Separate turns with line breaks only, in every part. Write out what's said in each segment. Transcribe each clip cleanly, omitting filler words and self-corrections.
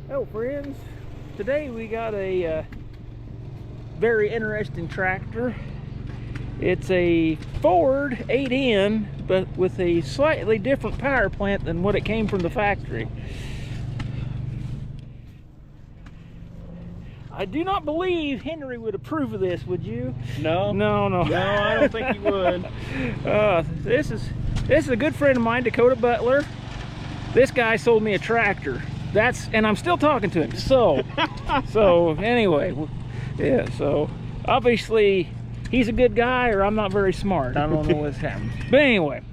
Hello friends, today we got a very interesting tractor. It's a Ford 8N, but with a slightly different power plant than what it came from the factory. I do not believe Henry would approve of this, would you?
No.
No,
I don't think he would.
This is a good friend of mine, Dakota Butler. This guy sold me a tractor. And I'm still talking to him. So anyway, yeah. So obviously he's a good guy, or I'm not very smart. I don't know what's happening. But anyway,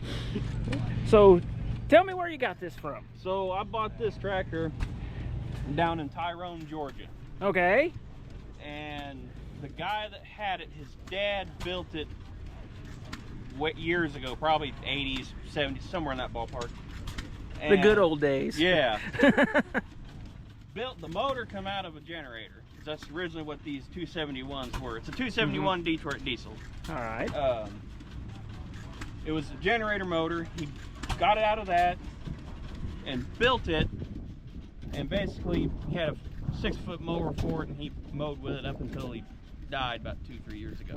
so tell me where you got this from.
So I bought this tractor down in Tyrone, Georgia.
Okay.
And the guy that had it, his dad built it years ago, probably 80s, 70s, somewhere in that ballpark. And
the good old days.
Yeah. Built the motor come out of a generator. That's originally what these 271s were. It's a 271 Detroit diesel.
All right.
It was a generator motor. He got it out of that and built it, and basically he had a 6-foot mower for it, and he mowed with it up until he died about 2-3 years ago.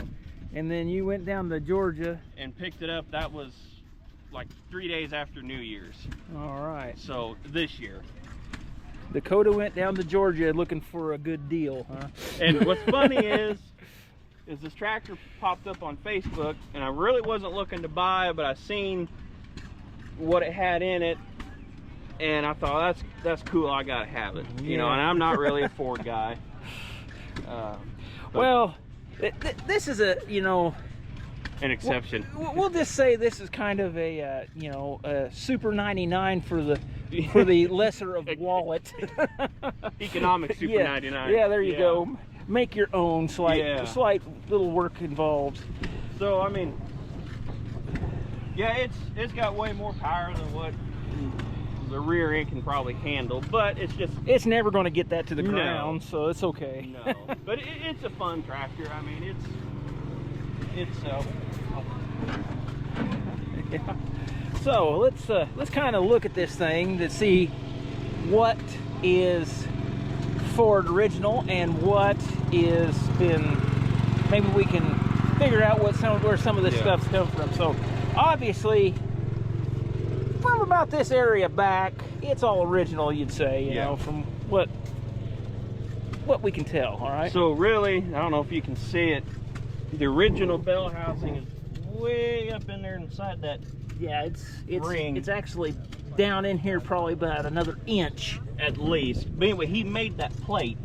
And then you went down to Georgia
and picked it up. That was like 3 days after New Year's.
All right.
So this year.
Dakota went down to Georgia looking for a good deal, huh?
And what's funny is this tractor popped up on Facebook, and I really wasn't looking to buy it, but I seen what it had in it, and I thought that's cool. I gotta have it, you know. And I'm not really a Ford guy.
Well, this is a
an exception.
We'll just say this is kind of a a Super 99 for the lesser of wallet.
Economic Super 99.
Yeah, there you go. Make your own slight little work involved.
So I mean, yeah, it's got way more power than what the rear end can probably handle, but it's never
going to get that to the ground, so it's okay.
No, but it's a fun tractor. I mean, it's
yeah. So let's kind of look at this thing to see what is Ford original and what is maybe we can figure out where some of this stuff's come from. So obviously from about this area back, it's all original, you'd say, you know, from what we can tell. All right.
So really, I don't know if you can see it, the original bell housing is way up in there inside that.
Yeah,
ring.
It's actually down in here probably about another inch
at least. But anyway, he made that plate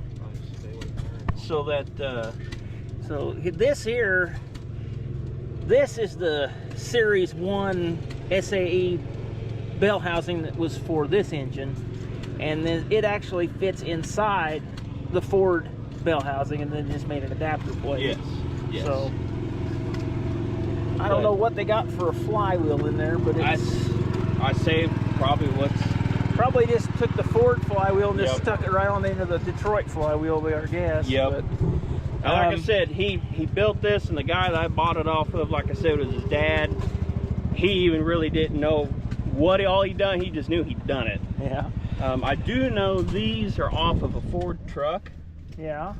so that
so this is the Series 1 SAE bell housing that was for this engine, and then it actually fits inside the Ford bell housing, and then just made an adapter plate.
Yes.
So I don't know what they got for a flywheel in there, but
I say probably
just took the Ford flywheel and just stuck it right on the end of the Detroit flywheel there, I guess.
Yep. But, like I said, he built this, and the guy that I bought it off of, like I said, was his dad. He even really didn't know all he done. He just knew he'd done it.
Yeah.
I do know these are off of a Ford truck.
Yeah.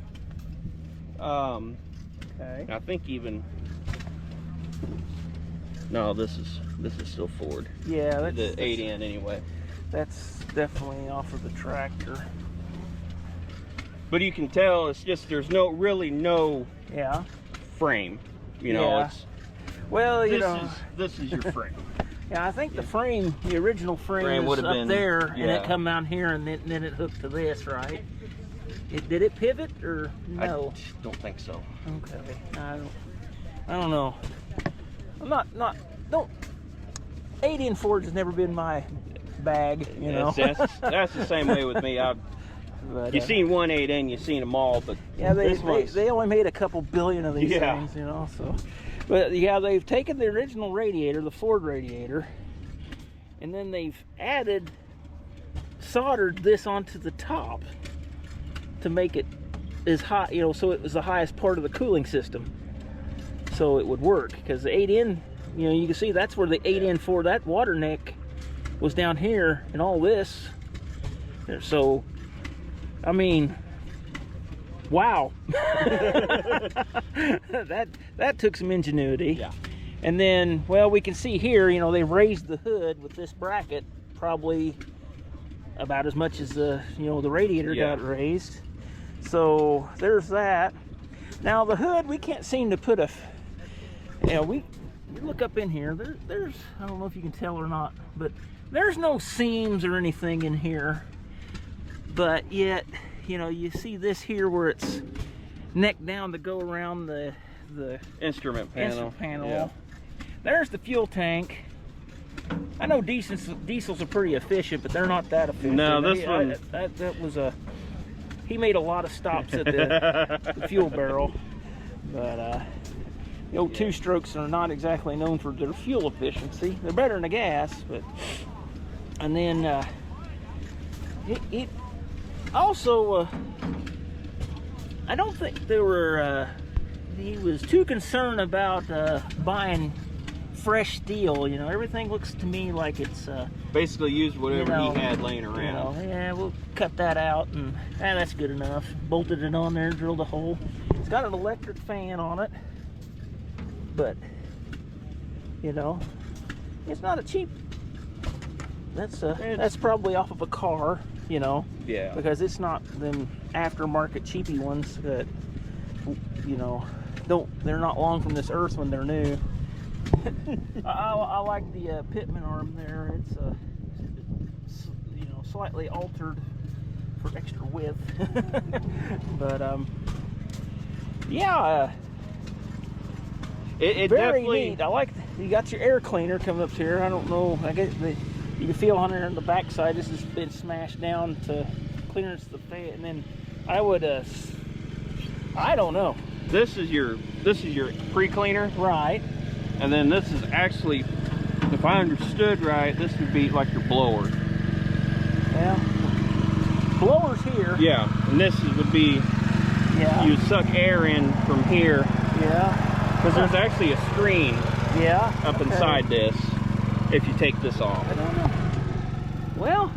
Okay. I think even. No, this is still Ford.
Yeah, that's
the 8N anyway.
That's definitely off of the tractor.
But you can tell it's just there's really no frame. You know, this is your frame.
Yeah, I think the frame, the original frame was up there, and it come out here, and then it hooked to this, right? Did it pivot or no?
I don't think so.
Okay, I don't know. I'm not 8N Fords has never been my bag, you know.
That's the same way with me. You've seen one 8N, you've seen them all, but
yeah, they only made a couple billion of these things, you know. So, but yeah, they've taken the original radiator, the Ford radiator, and then they've soldered this onto the top to make it as hot, you know, so it was the highest part of the cooling system, so it would work. Because the 8N, you know, you can see that's where the 8N Ford, that water neck was down here, and all this. So I mean, wow. that took some ingenuity.
Yeah.
And then, well, we can see here, you know, they raised the hood with this bracket probably about as much as the, you know, the radiator got raised. So there's that. Now the hood, we can't seem to put a, you know, we look up in here, there's, I don't know if you can tell or not, but there's no seams or anything in here. But yet, you know, you see this here where it's neck down to go around the
instrument panel. Yeah.
There's the fuel tank. I know diesels are pretty efficient, but they're not that efficient.
No, this one...
That was a... He made a lot of stops at the fuel barrel. But the old two-strokes are not exactly known for their fuel efficiency. They're better than the gas, but... And then it also... I don't think they were... he was too concerned about buying fresh steel. You know, everything looks to me like it's
basically used whatever, you know, he had laying around.
You know, yeah, we'll cut that out, and that's good enough. Bolted it on there, drilled a hole. It's got an electric fan on it, but you know, it's not a cheap. That's probably off of a car, you know.
Yeah.
Because it's not them aftermarket cheapy ones that, you know, they're not long from this earth when they're new. I like the pitman arm there. It's you know, slightly altered for extra width. But yeah,
it
very
definitely
neat. I like you got your air cleaner coming up here. I don't know. I guess you can feel on there on the backside. This has been smashed down to clearance the fan, and then I would I don't know.
This is your pre-cleaner,
right?
And then this is actually, if I understood right, this would be like your blower.
Yeah. Blower's here.
Yeah, and this would be,
yeah,
you suck air in from here.
Yeah.
Because there's actually a screen,
yeah,
up inside this, if you take this off.
I don't know. Well,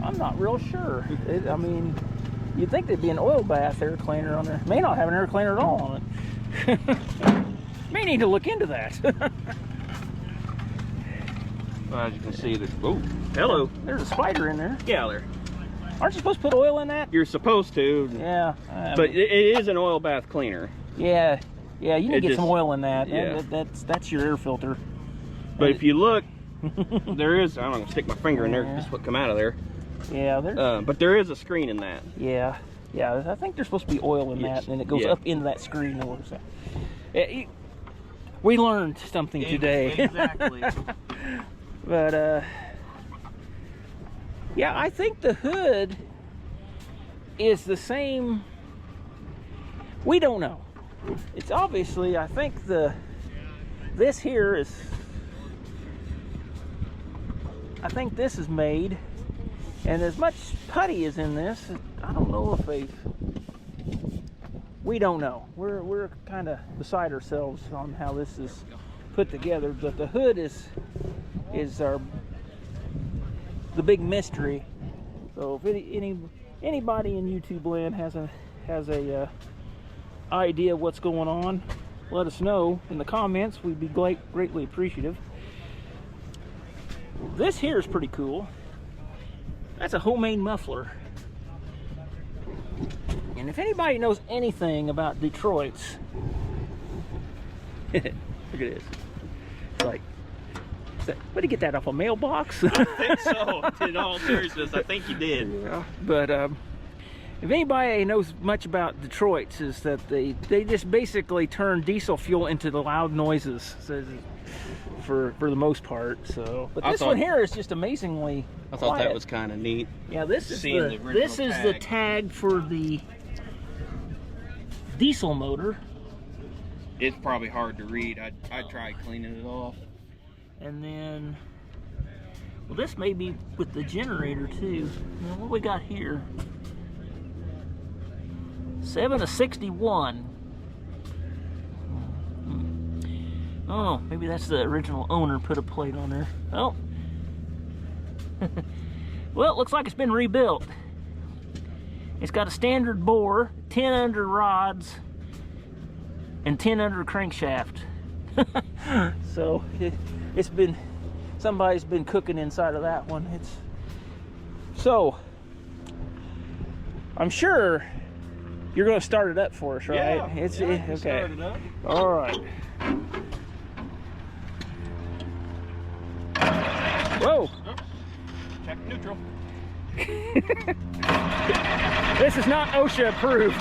I'm not real sure. I mean, you'd think there'd be an oil bath air cleaner on there. May not have an air cleaner at all on it. May need to look into that.
Well, as you can see, there's, oh, hello.
There's a spider in there.
Yeah, there.
Aren't you supposed to put oil in that?
You're supposed to.
Yeah.
But it is an oil bath cleaner.
Yeah. Yeah, you need to get some oil in that.
Yeah.
That's your air filter.
But if you look, there is, I'm going to stick my finger in there, just what come out of there.
Yeah, there's...
but there is a screen in that.
Yeah. Yeah, I think there's supposed to be oil in that, and it goes up into that screen. We learned something today.
Exactly.
But yeah, I think the hood is the same. We don't know. It's obviously, I think this here is, I think this is made, and as much putty is in this, I don't know if we don't know. We're kind of beside ourselves on how this is put together, but the hood is the big mystery. So if anybody in YouTube land has a idea of what's going on, let us know in the comments. We'd be greatly appreciative. This here is pretty cool. That's a homemade muffler. And if anybody knows anything about Detroit's, look at this. It's like, where did you get that off a mailbox?
I think so. In all seriousness, I think you did.
Yeah. But if anybody knows much about Detroit's, is that they just basically turn diesel fuel into the loud noises, so, for the most part. So, but this one here is just amazingly quiet.
That was kind of neat.
Yeah, this is the tag for the diesel motor.
It's probably hard to read. I'd try cleaning it off.
And then, well, this may be with the generator too. Now, what we got here? 7 of 61. Oh, maybe that's the original owner put a plate on there. Oh. Well, it looks like it's been rebuilt. It's got a standard bore, 10 under rods, and 10 under crankshaft. So it's been, somebody's been cooking inside of that one. So I'm sure you're going to start it up for us, right?
Yeah,
Okay.
Start it up.
All right. Whoa.
Oh, check neutral.
This is not OSHA approved.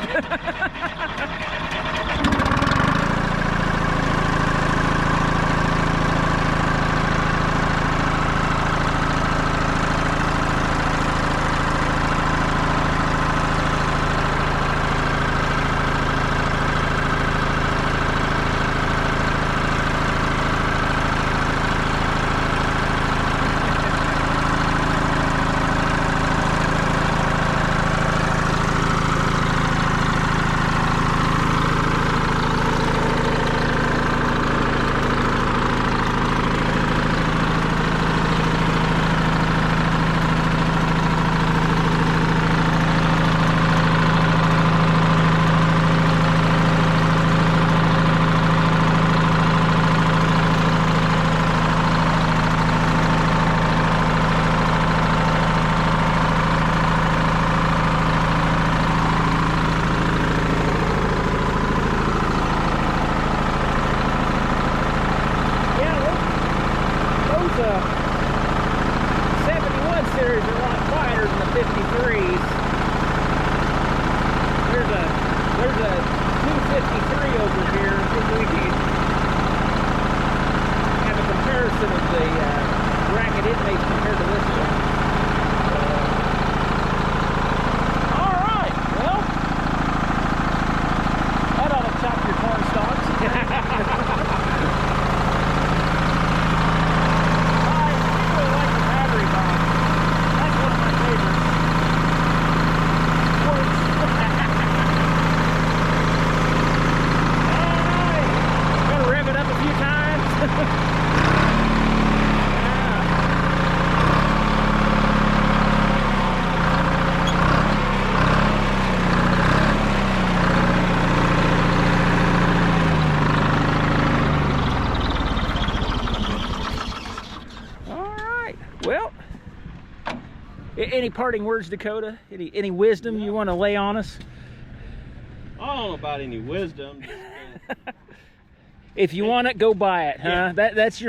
Well, any parting words, Dakota? Any wisdom you want to lay on us?
I don't know about any wisdom.
If you want it, go buy it, huh?
Yeah.
That's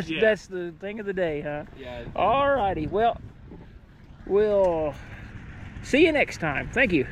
the thing of the day, huh?
Yeah.
All righty. Well, we'll see you next time. Thank you.